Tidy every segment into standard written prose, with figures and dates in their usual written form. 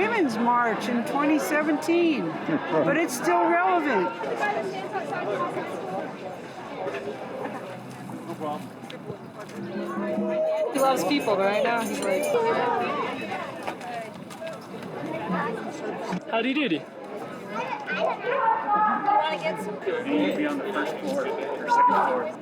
Women's March in 2017, but it's still relevant. No problem. He loves people, but right now he's like... Howdy doody. You want to get some food? You'll be on the first floor or second floor.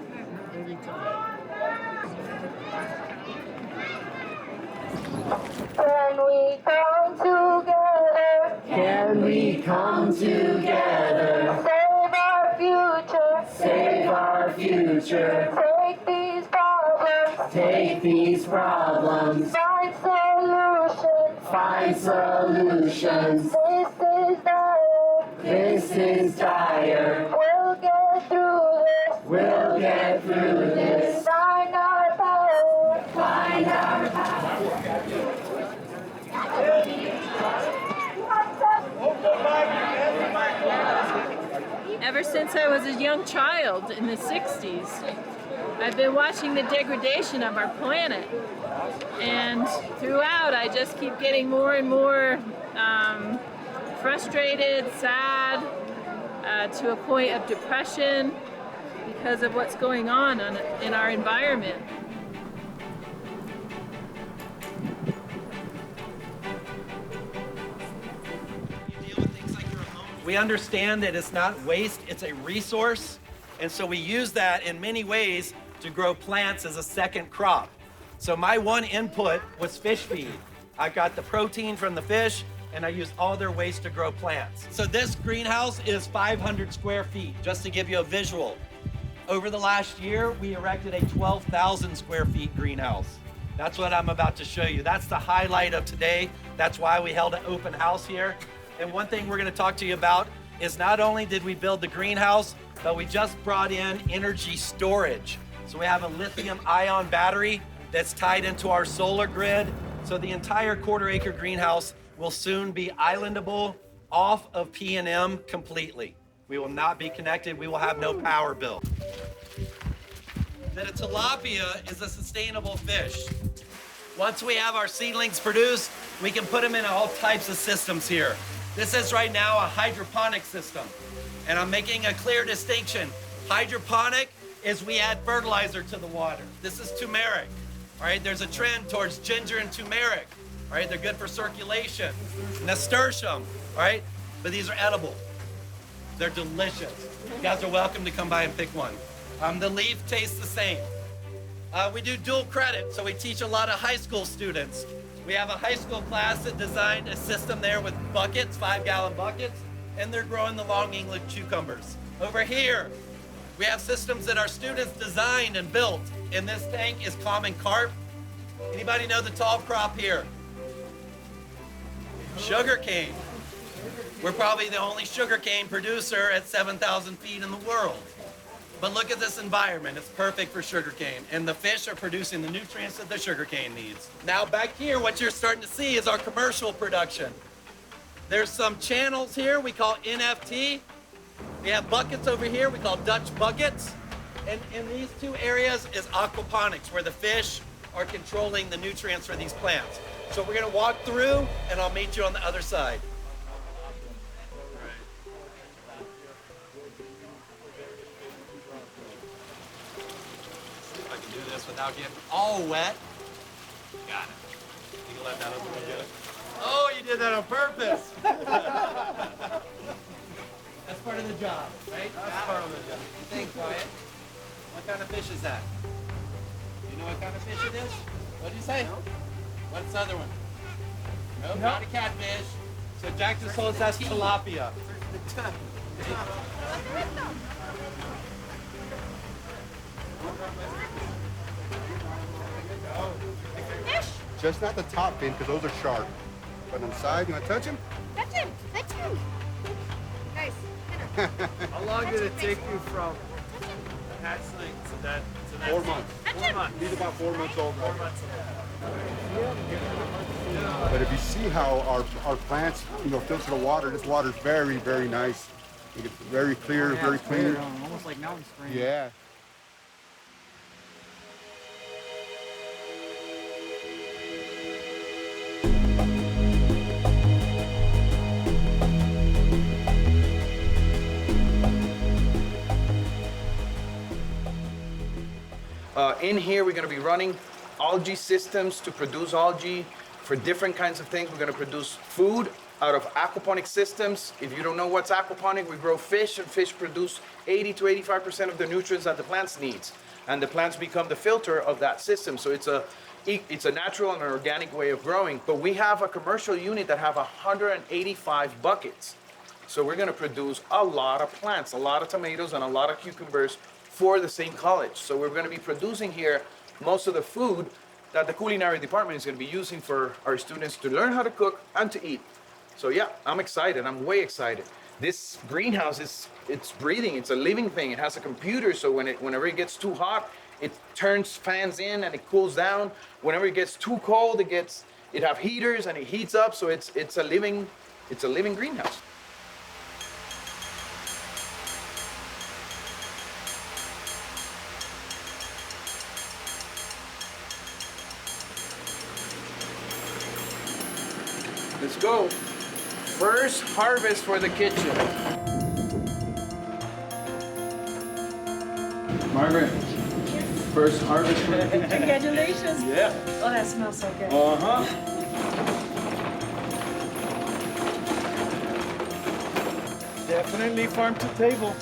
Can we come together? Save our future. Save our future. Take these problems. Find solutions. Find solutions. This is dire. We'll get through this. We'll get through this. Find our power. Find our power. Ever since I was a young child in the 60s, I've been watching the degradation of our planet. And throughout, I just keep getting more and more frustrated, sad, to a point of depression because of what's going on in our environment. We understand that it's not waste, it's a resource, and so we use that in many ways to grow plants as a second crop. So my one input was fish feed. I got the protein from the fish, and I used all their waste to grow plants. So this greenhouse is 500 square feet, just to give you a visual. Over the last year, we erected a 12,000 square feet greenhouse. That's what I'm about to show you. That's the highlight of today. That's why we held an open house here. And one thing we're gonna talk to you about is not only did we build the greenhouse, but we just brought in energy storage. So we have a lithium-ion battery that's tied into our solar grid. So the entire quarter-acre greenhouse will soon be islandable off of P&M completely. We will not be connected. We will have no power bill. That a tilapia is a sustainable fish. Once we have our seedlings produced, we can put them in all types of systems here. This is right now a hydroponic system, and I'm making a clear distinction. Hydroponic is we add fertilizer to the water. This is turmeric, all right? There's a trend towards ginger and turmeric, all right? They're good for circulation. Nasturtium, all right? But these are edible. They're delicious. You guys are welcome to come by and pick one. The leaf tastes the same. We do dual credit, so we teach a lot of high school students. We have a high school class that designed a system there with buckets, 5-gallon buckets, and they're growing the long English cucumbers. Over here, we have systems that our students designed and built. In this tank is common carp. Anybody know the tall crop here? Sugarcane. We're probably the only sugarcane producer at 7,000 feet in the world. But look at this environment. It's perfect for sugarcane. And the fish are producing the nutrients that the sugarcane needs. Now back here, what you're starting to see is our commercial production. There's some channels here we call NFT. We have buckets over here we call Dutch buckets. And in these two areas is aquaponics, where the fish are controlling the nutrients for these plants. So we're gonna walk through and I'll meet you on the other side. Without getting all wet. Got it. You can let that open again. Oh, you did that on purpose. That's part of the job, right? That's part of the job. You think, Wyatt? What kind of fish is that? You know what kind of fish it is? What did you say? No. What's the other one? Nope, not a catfish. So Jack just told us that's tilapia. Just not the top fin, because those are sharp. But on the side, you want to touch him? Touch him! Touch him! Nice. How long did it take you from hatchling to that? 4 months. 4 months. He's about 4 months old. 4 months. But if you see how our plants, filter the water, this water's very, very nice. It's very clear, very clean. Almost like mountain spring. Yeah. In here, we're gonna be running algae systems to produce algae for different kinds of things. We're gonna produce food out of aquaponic systems. If you don't know what's aquaponic, we grow fish, and fish produce 80 to 85% of the nutrients that the plants needs. And the plants become the filter of that system. So it's a natural and an organic way of growing. But we have a commercial unit that have 185 buckets. So we're gonna produce a lot of plants, a lot of tomatoes and a lot of cucumbers for the same college. So we're gonna be producing here most of the food that the culinary department is gonna be using for our students to learn how to cook and to eat. So yeah, I'm excited, I'm way excited. This greenhouse it's breathing, it's a living thing. It has a computer, so whenever it gets too hot, it turns fans in and it cools down. Whenever it gets too cold, it have heaters and it heats up, so it's a living greenhouse. Let's go. First harvest for the kitchen. Margaret, first harvest for the kitchen. Congratulations. Yeah. Oh, that smells so good. Uh-huh. Definitely farm to table.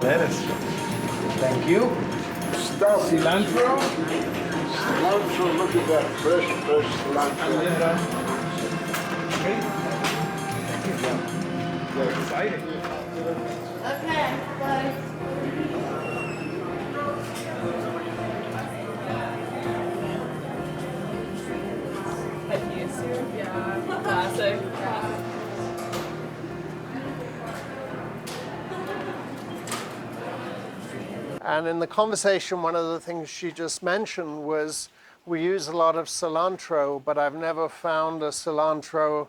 Lettuce. Thank you. Cilantro. Cilantro, look at that fresh cilantro. Exciting. Okay, bye. Yeah, classic. And in the conversation, one of the things she just mentioned was we use a lot of cilantro, but I've never found a cilantro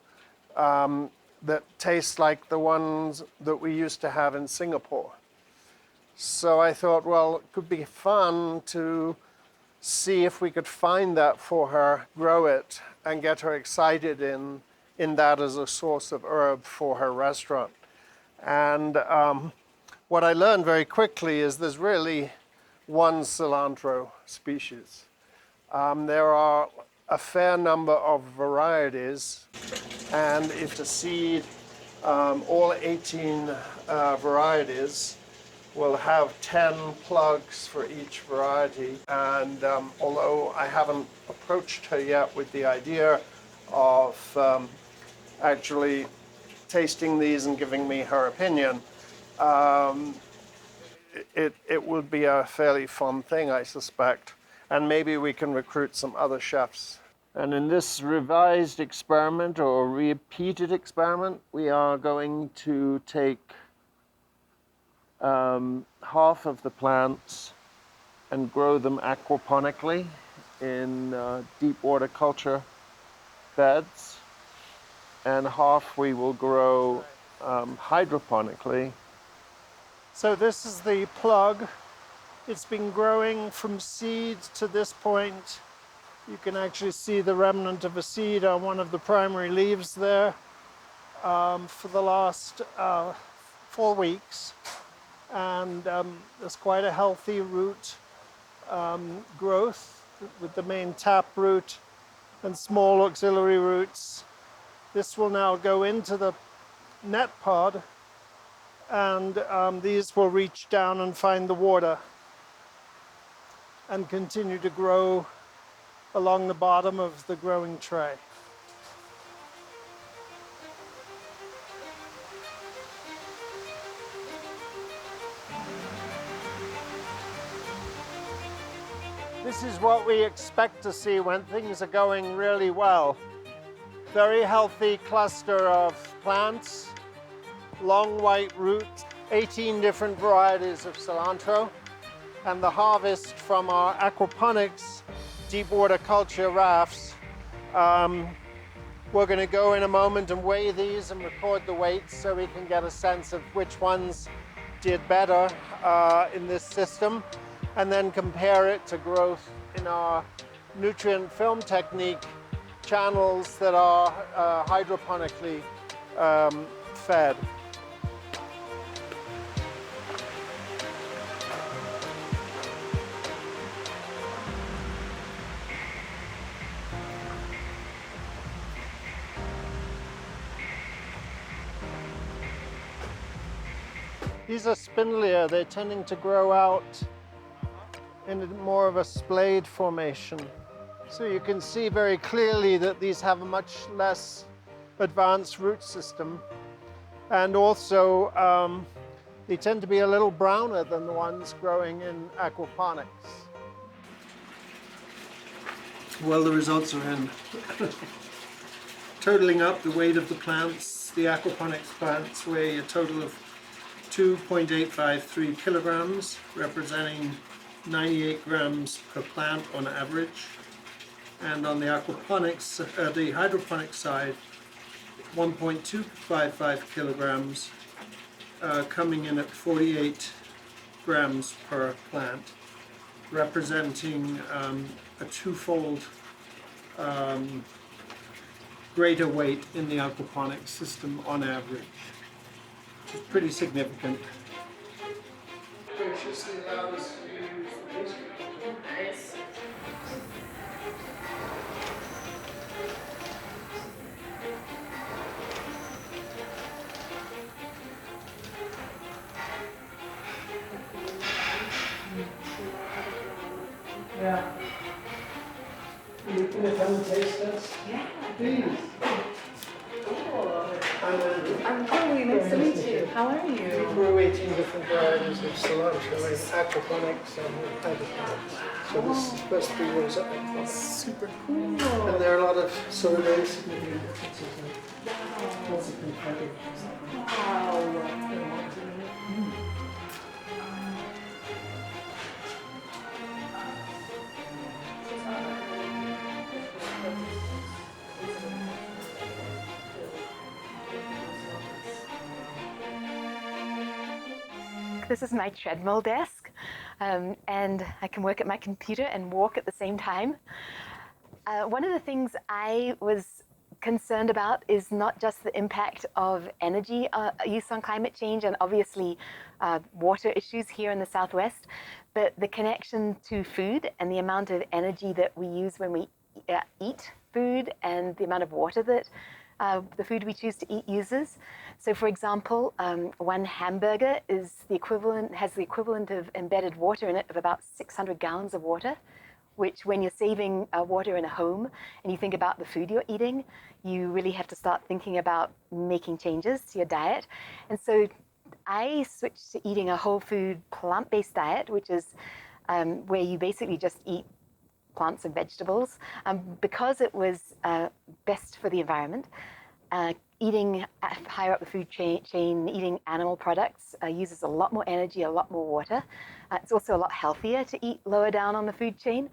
that tastes like the ones that we used to have in Singapore. So I thought, well, it could be fun to see if we could find that for her, grow it, and get her excited in that as a source of herb for her restaurant. And what I learned very quickly is there's really one cilantro species. There are a fair number of varieties, and if to seed all 18 varieties, we'll have 10 plugs for each variety. And although I haven't approached her yet with the idea of actually tasting these and giving me her opinion, it would be a fairly fun thing, I suspect. And maybe we can recruit some other chefs. And in this revised experiment or repeated experiment, we are going to take half of the plants and grow them aquaponically in deep water culture beds, and half we will grow hydroponically. So this is the plug. It's been growing from seed to this point. You can actually see the remnant of a seed on one of the primary leaves there for the last 4 weeks. And there's quite a healthy root growth with the main tap root and small auxiliary roots. This will now go into the net pod, and these will reach down and find the water and continue to grow along the bottom of the growing tray. This is what we expect to see when things are going really well. Very healthy cluster of plants, long white roots, 18 different varieties of cilantro, and the harvest from our aquaponics deep water culture rafts. We're going to go in a moment and weigh these and record the weights so we can get a sense of which ones did better in this system, and then compare it to growth in our nutrient film technique channels that are hydroponically fed. These are spindlier. They're tending to grow out in more of a splayed formation. So you can see very clearly that these have a much less advanced root system. And also, they tend to be a little browner than the ones growing in aquaponics. Well, the results are in. Totaling up the weight of the plants, the aquaponics plants weigh a total of 2.853 kilograms, representing 98 grams per plant on average. And on the aquaponics, the hydroponic side, 1.255 kilograms, coming in at 48 grams per plant, representing a twofold greater weight in the aquaponics system on average. Which is pretty significant. Graciously allowed us to use the pastry. Nice. Yeah. You can come and taste this? Yeah. Please. Cool. I'm Andrew. I'm Chloe. Nice to meet you. How are We you? grew 18 different varieties of cilantro in aquaponics and hydroponics. So this is supposed to be what's up in Super cool. And there are a lot of sort of very significant differences in lots of competitors. This is my treadmill desk, and I can work at my computer and walk at the same time. One of the things I was concerned about is not just the impact of energy use on climate change and obviously water issues here in the Southwest, but the connection to food and the amount of energy that we use when we eat food and the amount of water that the food we choose to eat uses. So for example, one hamburger has the equivalent of embedded water in it of about 600 gallons of water, which when you're saving water in a home and you think about the food you're eating, you really have to start thinking about making changes to your diet. And so I switched to eating a whole food plant-based diet, which is where you basically just eat plants and vegetables, because it was best for the environment. Eating higher up the food chain, eating animal products uses a lot more energy, a lot more water. It's also a lot healthier to eat lower down on the food chain.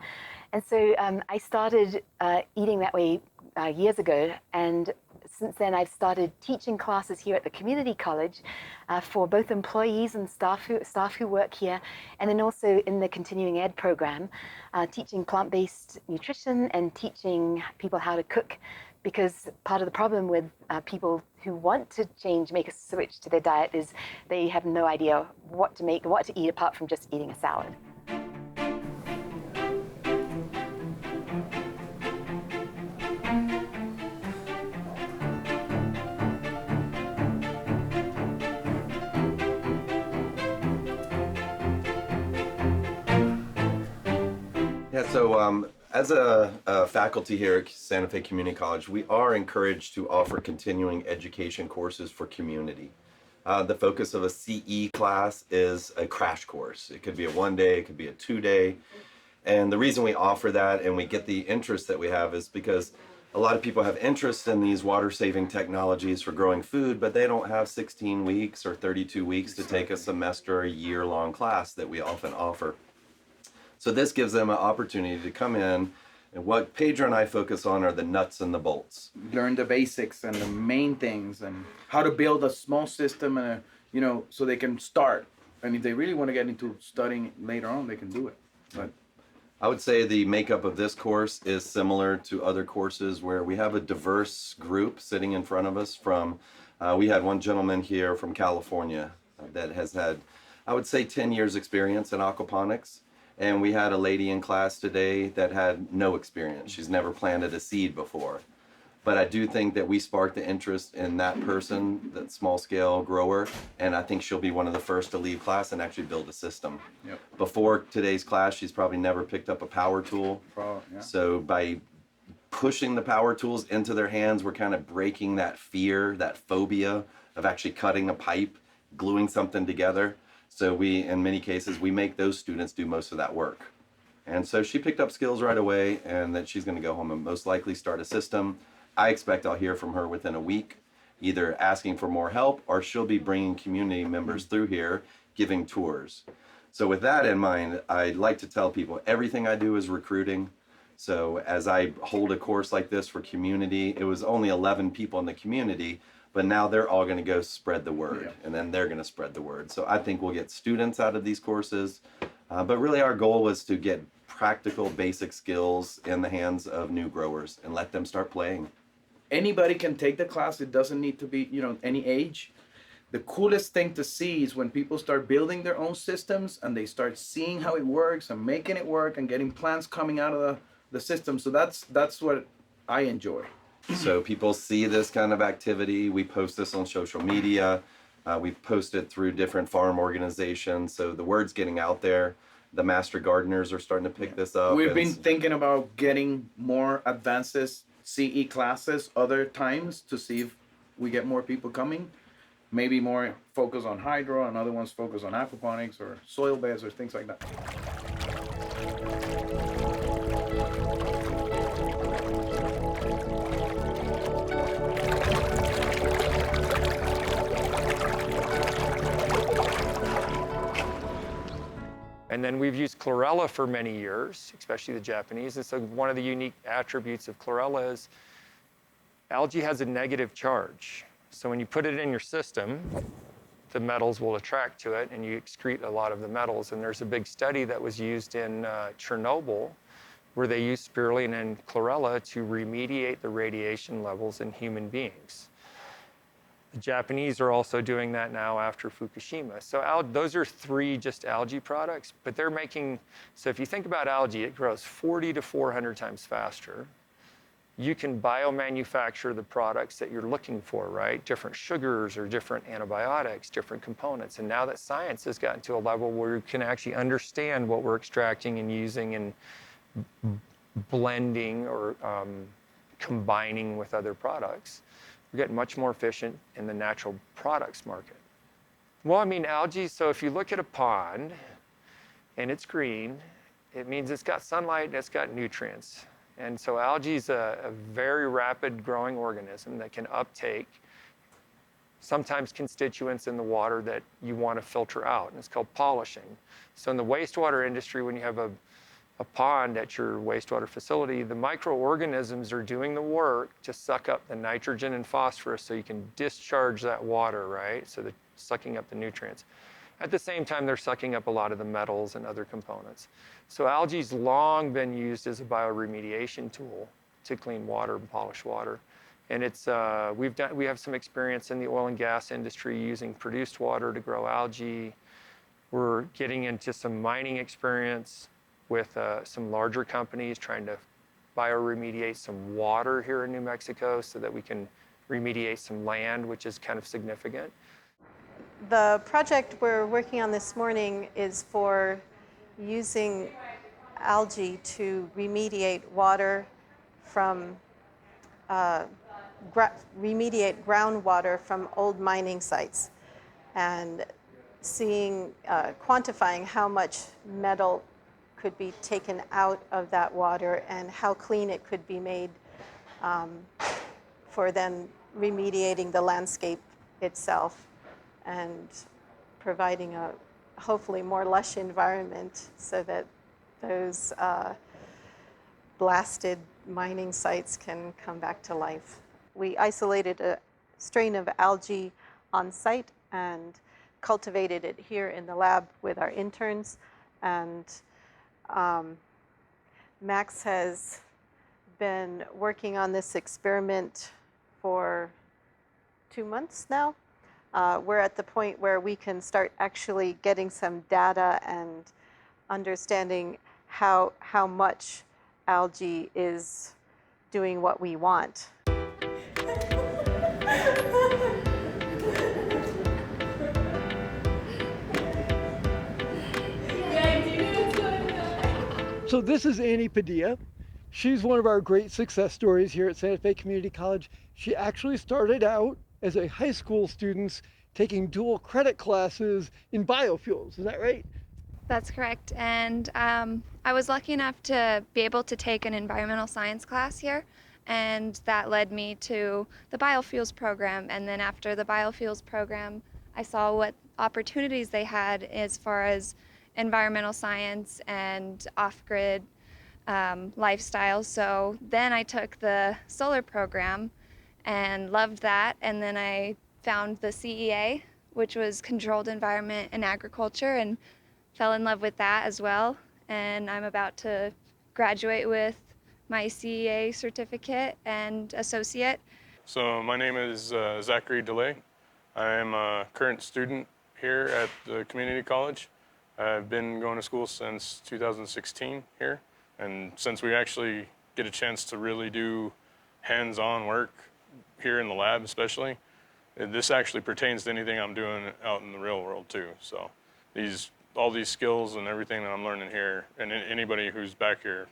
And so I started eating that way years ago, and since then I've started teaching classes here at the community college for both employees and staff who work here, and then also in the continuing ed program, teaching plant-based nutrition and teaching people how to cook. Because part of the problem with people who want to make a switch to their diet is they have no idea what to eat apart from just eating a salad. Yeah, so as a faculty here at Santa Fe Community College, we are encouraged to offer continuing education courses for community. The focus of a CE class is a crash course. It could be a 1-day, it could be a 2-day. And the reason we offer that and we get the interest that we have is because a lot of people have interest in these water-saving technologies for growing food, but they don't have 16 weeks or 32 weeks to take a semester or a year-long class that we often offer. So this gives them an opportunity to come in, and what Pedro and I focus on are the nuts and the bolts. Learn the basics and the main things and how to build a small system and so they can start. And if they really want to get into studying later on, they can do it. But I would say the makeup of this course is similar to other courses where we have a diverse group sitting in front of us from, we had one gentleman here from California that has had, I would say 10 years experience in aquaponics. And we had a lady in class today that had no experience. She's never planted a seed before. But I do think that we sparked the interest in that person, that small scale grower, and I think she'll be one of the first to leave class and actually build a system. Yep. Before today's class, she's probably never picked up a power tool. Yeah. So by pushing the power tools into their hands, we're kind of breaking that fear, that phobia of actually cutting a pipe, gluing something together. So we, in many cases, we make those students do most of that work. And so she picked up skills right away, and that she's going to go home and most likely start a system. I expect I'll hear from her within a week, either asking for more help or she'll be bringing community members through here, giving tours. So with that in mind, I'd like to tell people everything I do is recruiting. So as I hold a course like this for community, it was only 11 people in the community, but now they're all going to go spread the word, and then they're going to spread the word. So I think we'll get students out of these courses, but really our goal was to get practical basic skills in the hands of new growers and let them start playing. Anybody can take the class. It doesn't need to be, any age. The coolest thing to see is when people start building their own systems and they start seeing how it works and making it work and getting plants coming out of the system. So that's what I enjoy. So people see this kind of activity. We post this on social media. We post it through different farm organizations. So the word's getting out there. The master gardeners are starting to pick this up. We've been thinking about getting more advances CE classes other times to see if we get more people coming. Maybe more focus on hydro and other ones focus on aquaponics or soil beds or things like that. And then we've used chlorella for many years, especially the Japanese. And so one of the unique attributes of chlorella is algae has a negative charge. So when you put it in your system, the metals will attract to it and you excrete a lot of the metals. And there's a big study that was used in Chernobyl where they used spirulina and chlorella to remediate the radiation levels in human beings. The Japanese are also doing that now after Fukushima. So those are 3 just algae products, but they're making, so if you think about algae, it grows 40 to 400 times faster. You can biomanufacture the products that you're looking for, right? Different sugars or different antibiotics, different components. And now that science has gotten to a level where you can actually understand what we're extracting and using and blending or combining with other products, we're getting much more efficient in the natural products market. Well, I mean, algae, so if you look at a pond and it's green, it means it's got sunlight and it's got nutrients. And so algae is a very rapid growing organism that can uptake sometimes constituents in the water that you want to filter out, and it's called polishing. So in the wastewater industry, when you have a pond at your wastewater facility, the microorganisms are doing the work to suck up the nitrogen and phosphorus so you can discharge that water, right? So they're sucking up the nutrients. At the same time, they're sucking up a lot of the metals and other components. So algae's long been used as a bioremediation tool to clean water and polish water. And it's we have some experience in the oil and gas industry using produced water to grow algae. We're getting into some mining experience with some larger companies trying to bioremediate some water here in New Mexico so that we can remediate some land, which is kind of significant. The project we're working on this morning is for using algae to remediate water from, remediate groundwater from old mining sites and seeing, quantifying how much metal could be taken out of that water and how clean it could be made for then remediating the landscape itself and providing a hopefully more lush environment so that those blasted mining sites can come back to life. We isolated a strain of algae on site and cultivated it here in the lab with our interns, and Max has been working on this experiment for 2 months now. We're at the point where we can start actually getting some data and understanding how much algae is doing what we want. So this is Annie Padilla. She's one of our great success stories here at Santa Fe Community College. She actually started out as a high school student taking dual credit classes in biofuels. Is that right? That's correct. And I was lucky enough to be able to take an environmental science class here. And that led me to the biofuels program. And then after the biofuels program, I saw what opportunities they had as far as environmental science and off-grid lifestyle. So then I took the solar program and loved that. And then I found the CEA, which was Controlled Environment and Agriculture, and fell in love with that as well. And I'm about to graduate with my CEA certificate and associate. So my name is Zachary DeLay. I am a current student here at the community college. I've been going to school since 2016 here. And since we actually get a chance to really do hands-on work here in the lab especially, this actually pertains to anything I'm doing out in the real world too. So all these skills and everything that I'm learning here, and anybody who's back here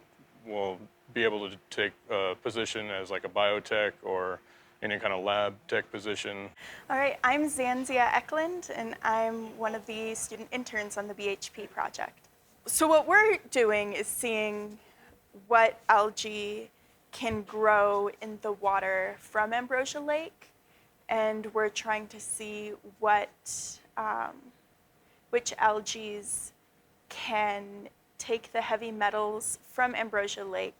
will be able to take a position as like a biotech or any kind of lab tech position. All right, I'm Zanzia Eklund, and I'm one of the student interns on the BHP project. So what we're doing is seeing what algae can grow in the water from Ambrosia Lake, and we're trying to see which algae can take the heavy metals from Ambrosia Lake.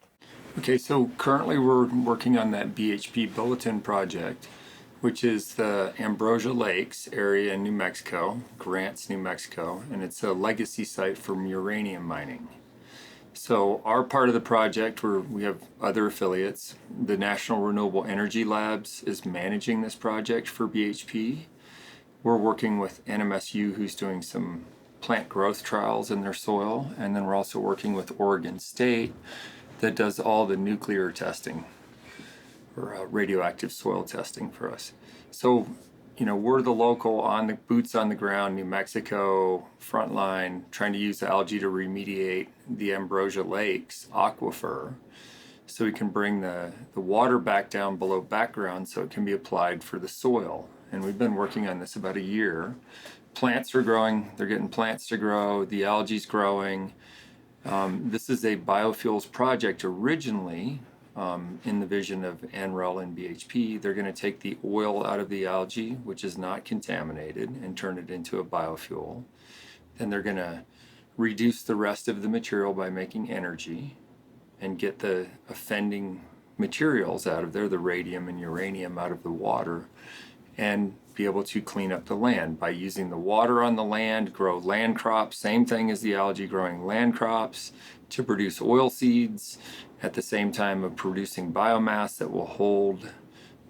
Okay, so currently we're working on that BHP Bulletin project, which is the Ambrosia Lakes area in New Mexico, Grants, New Mexico, and it's a legacy site for uranium mining. So our part of the project, we have other affiliates. The National Renewable Energy Labs is managing this project for BHP. We're working with NMSU, who's doing some plant growth trials in their soil, and then we're also working with Oregon State that does all the nuclear testing or radioactive soil testing for us. So, we're the local boots on the ground, New Mexico frontline, trying to use algae to remediate the Ambrosia Lakes aquifer so we can bring the water back down below background so it can be applied for the soil. And we've been working on this about a year. Plants are growing, they're getting plants to grow, the algae's growing. This is a biofuels project originally in the vision of NREL and BHP. They're going to take the oil out of the algae, which is not contaminated, and turn it into a biofuel. Then they're going to reduce the rest of the material by making energy and get the offending materials out of there, the radium and uranium out of the water, and be able to clean up the land by using the water on the land, grow land crops, same thing as the algae, growing land crops to produce oil seeds at the same time of producing biomass that will hold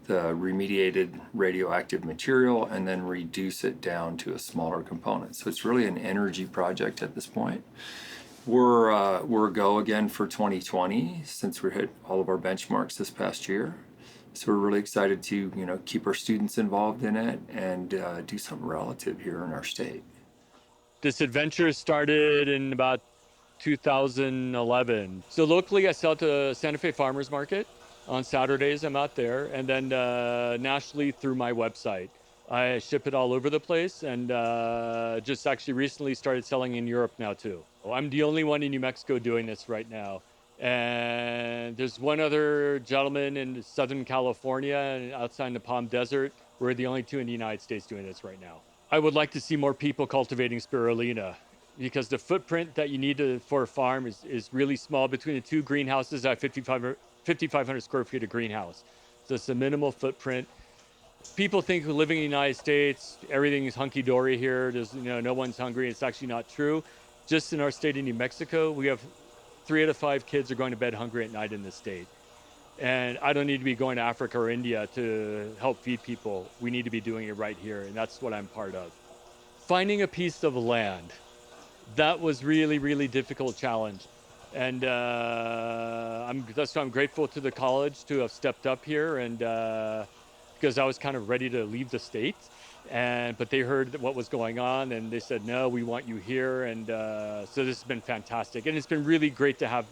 the remediated radioactive material and then reduce it down to a smaller component. So it's really an energy project at this point. We're a go again for 2020 since we hit all of our benchmarks this past year. So we're really excited to keep our students involved in it and do something relative here in our state. This adventure started in about 2011. So locally I sell to Santa Fe Farmers Market. On Saturdays I'm out there, and then nationally through my website. I ship it all over the place, and just actually recently started selling in Europe now too. I'm the only one in New Mexico doing this right now. And there's one other gentleman in Southern California and outside the Palm Desert. We're the only two in the United States doing this right now. I would like to see more people cultivating spirulina because the footprint that you need for a farm is really small. Between the two greenhouses, I have 5,500 square feet of greenhouse. So it's a minimal footprint. People think living in the United States, everything is hunky-dory here. There's, no one's hungry. It's actually not true. Just in our state of New Mexico, we have 3 out of 5 kids are going to bed hungry at night in the state. And I don't need to be going to Africa or India to help feed people. We need to be doing it right here, and that's what I'm part of. Finding a piece of land, that was really, really difficult challenge. And that's why I'm grateful to the college to have stepped up here and because I was kind of ready to leave the state. But they heard what was going on and they said, no, we want you here. And so this has been fantastic. And it's been really great to have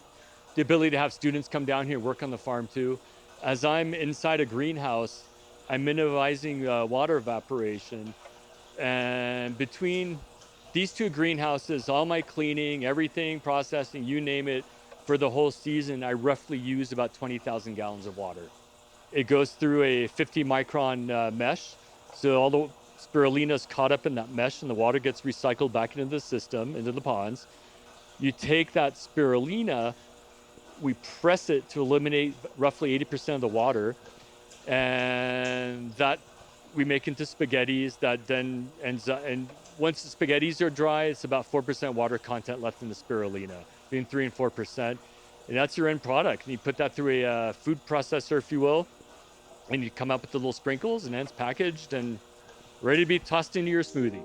the ability to have students come down here, work on the farm too. As I'm inside a greenhouse, I'm minimizing water evaporation. And between these two greenhouses, all my cleaning, everything, processing, you name it, for the whole season, I roughly use about 20,000 gallons of water. It goes through a 50 micron mesh. So all the spirulina is caught up in that mesh and the water gets recycled back into the system, into the ponds. You take that spirulina, we press it to eliminate roughly 80% of the water, and that we make into spaghettis that then ends up, and once the spaghettis are dry, it's about 4% water content left in the spirulina, between 3 and 4%. And that's your end product. And you put that through a food processor, if you will, and you come up with the little sprinkles, and then it's packaged and ready to be tossed into your smoothie.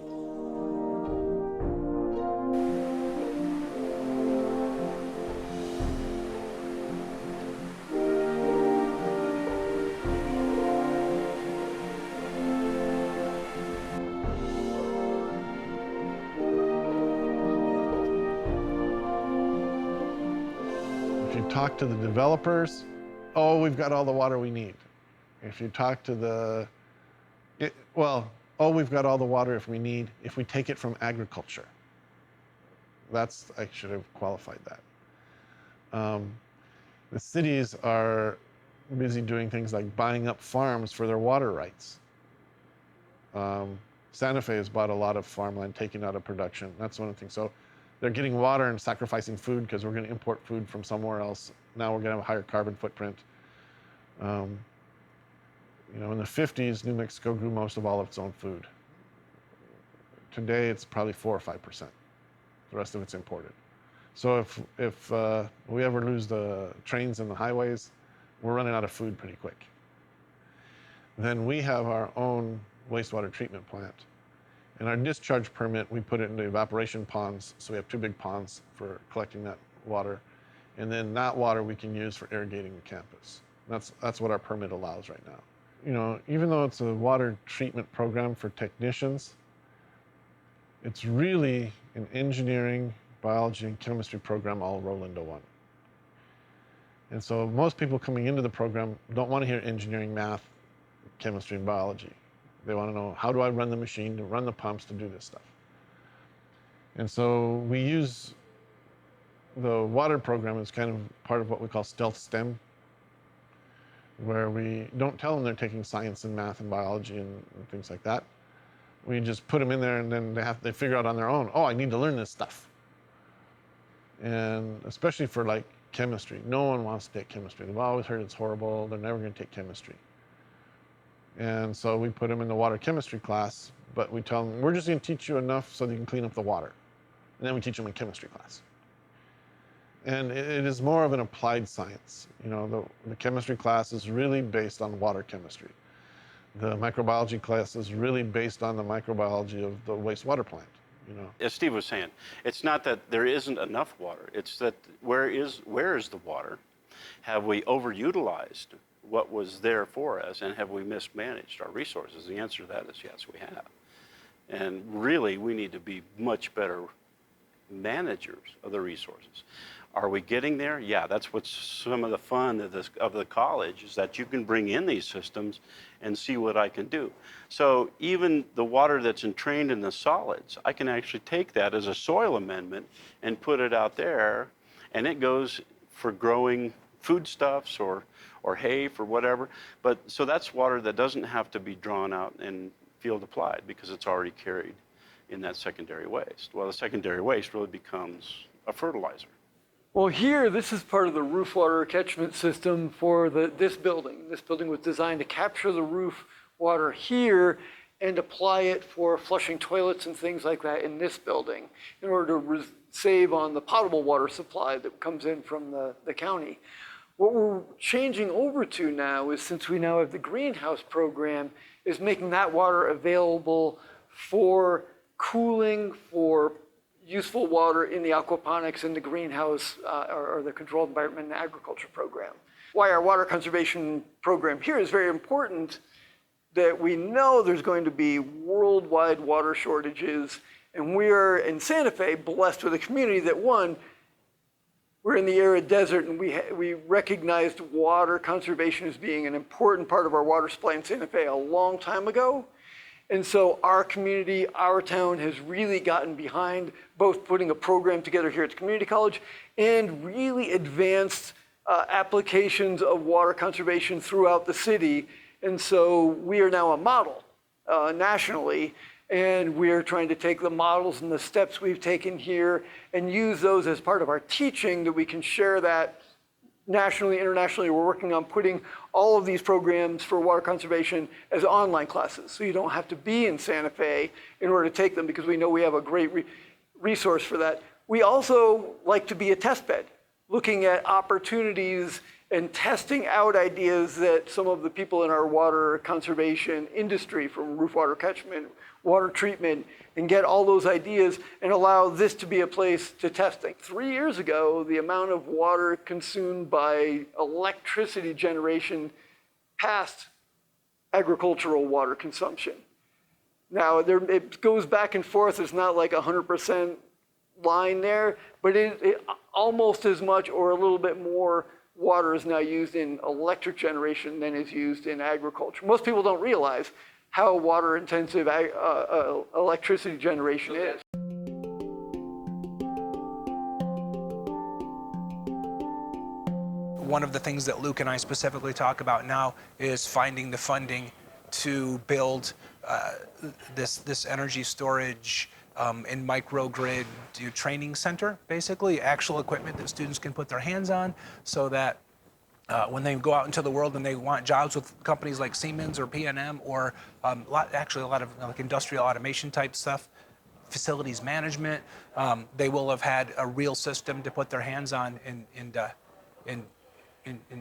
If you talk to the developers, oh, we've got all the water we need. If you talk to the, oh, we've got all the water if we need, if we take it from agriculture. That's, I should have qualified that. The cities are busy doing things like buying up farms for their water rights. Santa Fe has bought a lot of farmland taken out of production. That's one of the things. So they're getting water and sacrificing food because we're going to import food from somewhere else. Now we're going to have a higher carbon footprint. You know, in the 50s, New Mexico grew most of all of its own food. Today, it's probably 4 or 5%. The rest of it's imported. So if we ever lose the trains and the highways, we're running out of food pretty quick. Then we have our own wastewater treatment plant. And our discharge permit, we put it into evaporation ponds. So we have 2 big ponds for collecting that water. And then that water we can use for irrigating the campus. That's what our permit allows right now. You know, even though it's a water treatment program for technicians, it's really an engineering, biology, and chemistry program all roll into one. And so most people coming into the program don't want to hear engineering, math, chemistry, and biology. They want to know, how do I run the machine, to run the pumps, to do this stuff? And so we use the water program as kind of part of what we call stealth STEM, where we don't tell them they're taking science and math and biology and things like that. We just put them in there and then they figure out on their own, oh, I need to learn this stuff. And especially for like chemistry, no one wants to take chemistry. They've always heard it's horrible, they're never going to take chemistry. And so we put them in the water chemistry class, but we tell them, we're just going to teach you enough so that you can clean up the water. And then we teach them in chemistry class. And it is more of an applied science. You know, the chemistry class is really based on water chemistry. The microbiology class is really based on the microbiology of the wastewater plant, you know. As Steve was saying, it's not that there isn't enough water. It's that where is the water? Have we overutilized what was there for us, and have we mismanaged our resources? The answer to that is yes, we have. And really, we need to be much better managers of the resources. Are we getting there? Yeah, that's what's some of the fun of the college, is that you can bring in these systems and see what I can do. So even the water that's entrained in the solids, I can actually take that as a soil amendment and put it out there, and it goes for growing foodstuffs or hay for whatever. But so that's water that doesn't have to be drawn out and field applied because it's already carried in that secondary waste. Well, the secondary waste really becomes a fertilizer. Well, here, this is part of the roof water catchment system for this building. This building was designed to capture the roof water here and apply it for flushing toilets and things like that in this building in order to save on the potable water supply that comes in from the county. What we're changing over to now is, since we now have the greenhouse program, is making that water available for cooling, for useful water in the aquaponics and the greenhouse or the controlled environment and agriculture program. Why our water conservation program here is very important that we know there's going to be worldwide water shortages, and we are in Santa Fe blessed with a community that, one, we're in the arid desert, and we recognized water conservation as being an important part of our water supply in Santa Fe a long time ago. And so our community, our town has really gotten behind both putting a program together here at the community college and really advanced applications of water conservation throughout the city. And so we are now a model nationally, and we're trying to take the models and the steps we've taken here and use those as part of our teaching, that we can share that nationally, internationally. We're working on putting all of these programs for water conservation as online classes, so you don't have to be in Santa Fe in order to take them, because we know we have a great resource for that. We also like to be a test bed, looking at opportunities and testing out ideas that some of the people in our water conservation industry, from roof water catchment, water treatment, and get all those ideas and allow this to be a place to testing. 3 years ago, the amount of water consumed by electricity generation passed agricultural water consumption. Now, it goes back and forth. It's not like 100% line there, but it almost as much or a little bit more water is now used in electric generation than is used in agriculture. Most people don't realize how water intensive electricity generation is. One of the things that Luke and I specifically talk about now is finding the funding to build this energy storage and microgrid training center, basically actual equipment that students can put their hands on, so that when they go out into the world and they want jobs with companies like Siemens or P&M or a lot of like industrial automation type stuff, facilities management, they will have had a real system to put their hands on, and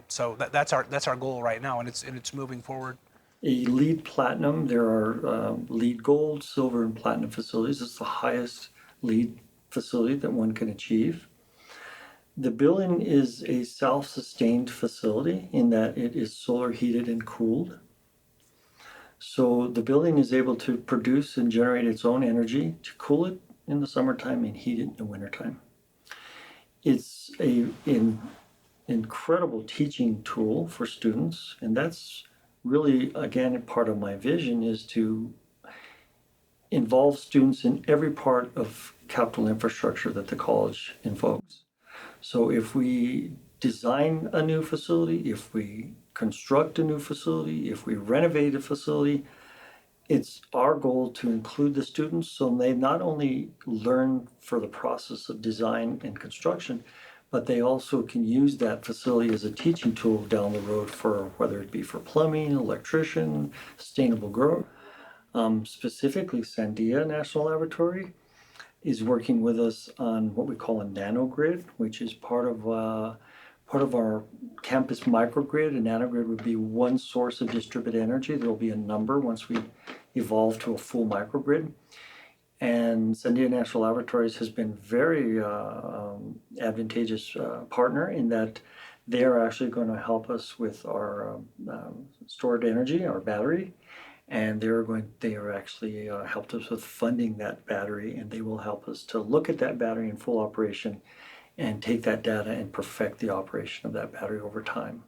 so that's our goal right now, and it's moving forward. A LEED Platinum, there are LEED Gold, Silver, and Platinum facilities. It's the highest LEED facility that one can achieve. The building is a self-sustained facility in that it is solar heated and cooled. So the building is able to produce and generate its own energy to cool it in the summertime and heat it in the wintertime. It's an incredible teaching tool for students, and that's really, again, part of my vision is to involve students in every part of capital infrastructure that the college invokes. So if we design a new facility, if we construct a new facility, if we renovate a facility, it's our goal to include the students so they not only learn for the process of design and construction, but they also can use that facility as a teaching tool down the road for whether it be for plumbing, electrician, sustainable growth. Specifically, Sandia National Laboratory is working with us on what we call a nanogrid, which is part of our campus microgrid. A nanogrid would be one source of distributed energy. There will be a number once we evolve to a full microgrid. And Sandia National Laboratories has been very advantageous partner in that they are actually going to help us with our stored energy, our battery. And they are actually helped us with funding that battery, and they will help us to look at that battery in full operation and take that data and perfect the operation of that battery over time.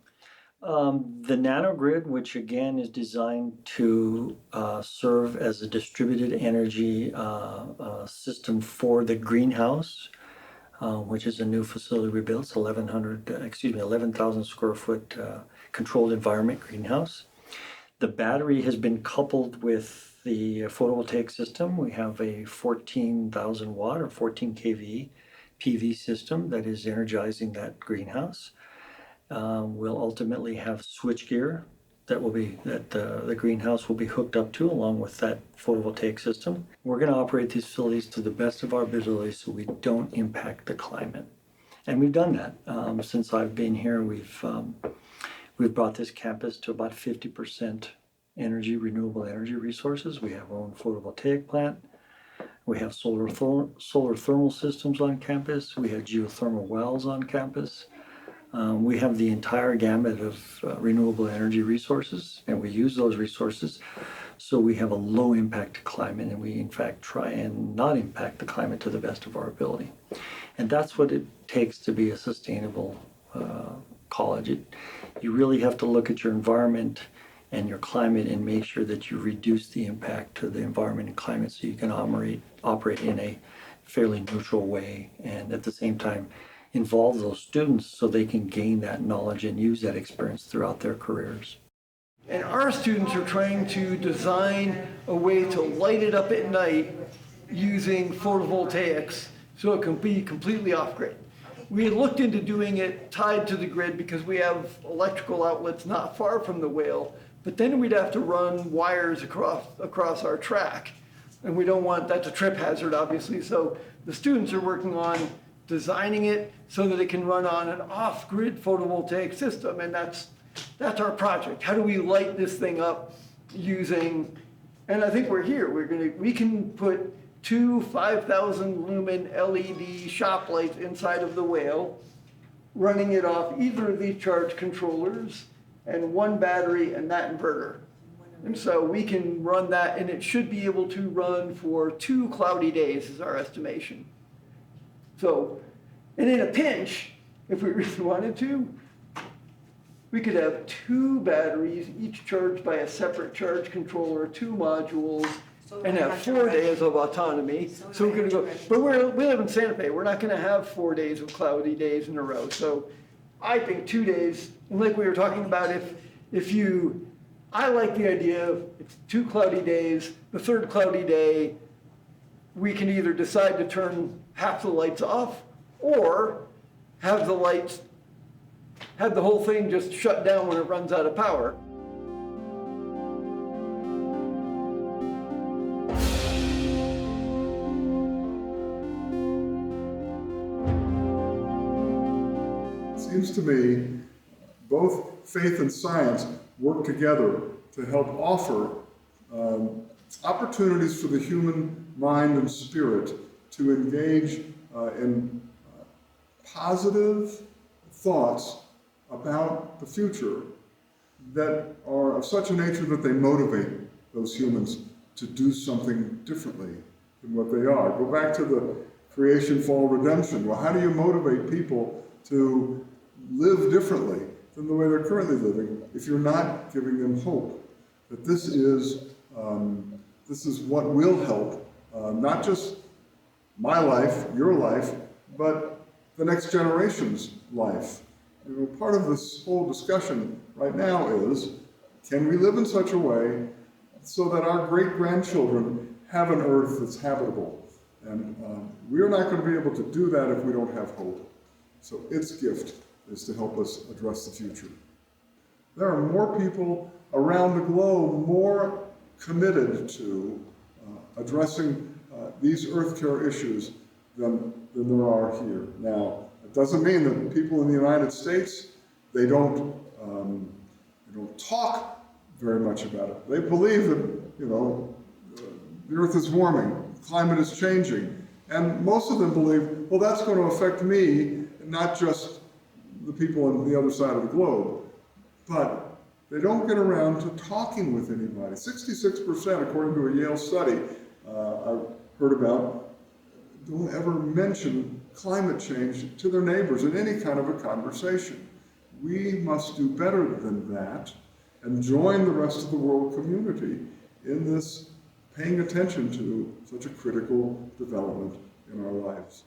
The nanogrid, which again is designed to serve as a distributed energy system for the greenhouse, which is a new facility we built. It's 11,000 square foot controlled environment greenhouse. The battery has been coupled with the photovoltaic system. We have a 14,000 watt or 14 kV PV system that is energizing that greenhouse. We'll ultimately have switchgear that the greenhouse will be hooked up to along with that photovoltaic system. We're going to operate these facilities to the best of our ability so we don't impact the climate. And we've done that. Since I've been here, we've brought this campus to about 50% renewable energy resources. We have our own photovoltaic plant. We have solar thermal systems on campus. We have geothermal wells on campus. We have the entire gamut of renewable energy resources, and we use those resources. So we have a low impact to climate, and we in fact try and not impact the climate to the best of our ability. And that's what it takes to be a sustainable college. You really have to look at your environment and your climate and make sure that you reduce the impact to the environment and climate so you can operate in a fairly neutral way, and at the same time involve those students so they can gain that knowledge and use that experience throughout their careers. And our students are trying to design a way to light it up at night using photovoltaics so it can be completely off-grid. We had looked into doing it tied to the grid because we have electrical outlets not far from the whale, but then we'd have to run wires across our track. And we don't want, that's a trip hazard obviously, so the students are working on designing it so that it can run on an off-grid photovoltaic system, and that's our project. How do we light this thing up using, and I think we're here, we can put 2 5,000 lumen LED shop lights inside of the whale, running it off either of these charge controllers and 1 battery and that inverter. And so we can run that, and it should be able to run for 2 cloudy days is our estimation. So, and in a pinch, if we really wanted to, we could have 2 batteries, each charged by a separate charge controller, 2 modules, and have 4 days of autonomy. So we're gonna go, but we live in Santa Fe. We're not gonna have 4 days of cloudy days in a row. So I think 2 days, and like we were talking about, I like the idea of it's 2 cloudy days, the 3rd cloudy day, we can either decide to turn half the lights off or have the whole thing just shut down when it runs out of power. Seems to me both faith and science work together to help offer opportunities for the human mind and spirit to engage in positive thoughts about the future that are of such a nature that they motivate those humans to do something differently than what they are. Go back to the creation, fall, redemption. Well, how do you motivate people to live differently than the way they're currently living if you're not giving them hope that this is what will help not just my life, your life, but the next generation's life. You know, part of this whole discussion right now is, can we live in such a way so that our great-grandchildren have an earth that's habitable? And we're not going to be able to do that if we don't have hope. So its gift is to help us address the future. There are more people around the globe more committed to addressing these earth care issues than there are here. Now, it doesn't mean that people in the United States, they don't talk very much about it. They believe that, the earth is warming, climate is changing, and most of them believe, well, that's going to affect me, not just the people on the other side of the globe. But they don't get around to talking with anybody. 66%, according to a Yale study I heard about, don't ever mention climate change to their neighbors in any kind of a conversation. We must do better than that and join the rest of the world community in this paying attention to such a critical development in our lives.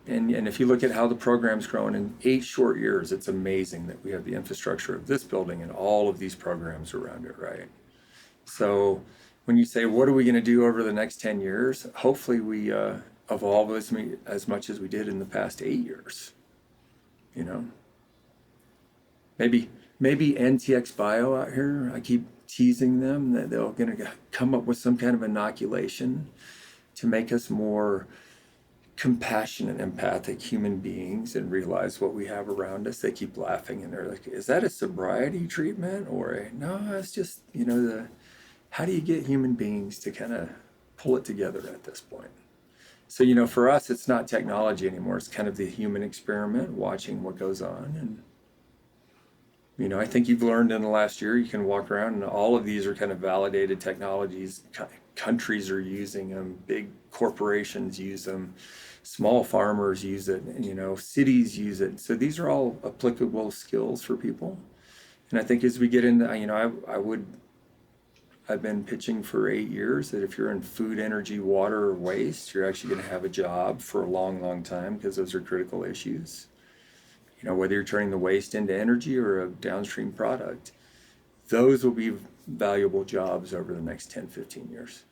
And if you look at how the program's grown in 8 short years, it's amazing that we have the infrastructure of this building and all of these programs around it, right? So when you say, what are we going to do over the next 10 years? Hopefully we evolve as much as we did in the past 8 years. You know, maybe NTX Bio out here, I keep teasing them that they're going to come up with some kind of inoculation to make us more compassionate, empathic human beings and realize what we have around us. They keep laughing and they're like, is that a sobriety treatment? Or no, it's just, how do you get human beings to kind of pull it together at this point? So, you know, for us, it's not technology anymore. It's kind of the human experiment, watching what goes on. And, you know, I think you've learned in the last year, you can walk around and all of these are kind of validated technologies. Countries are using them, big corporations use them, small farmers use it, and, you know, cities use it. So these are all applicable skills for people. And I think as we get into, you know, I've been pitching for 8 years that if you're in food, energy, water, or waste, you're actually going to have a job for a long, long time because those are critical issues. You know, whether you're turning the waste into energy or a downstream product, those will be valuable jobs over the next 10, 15 years.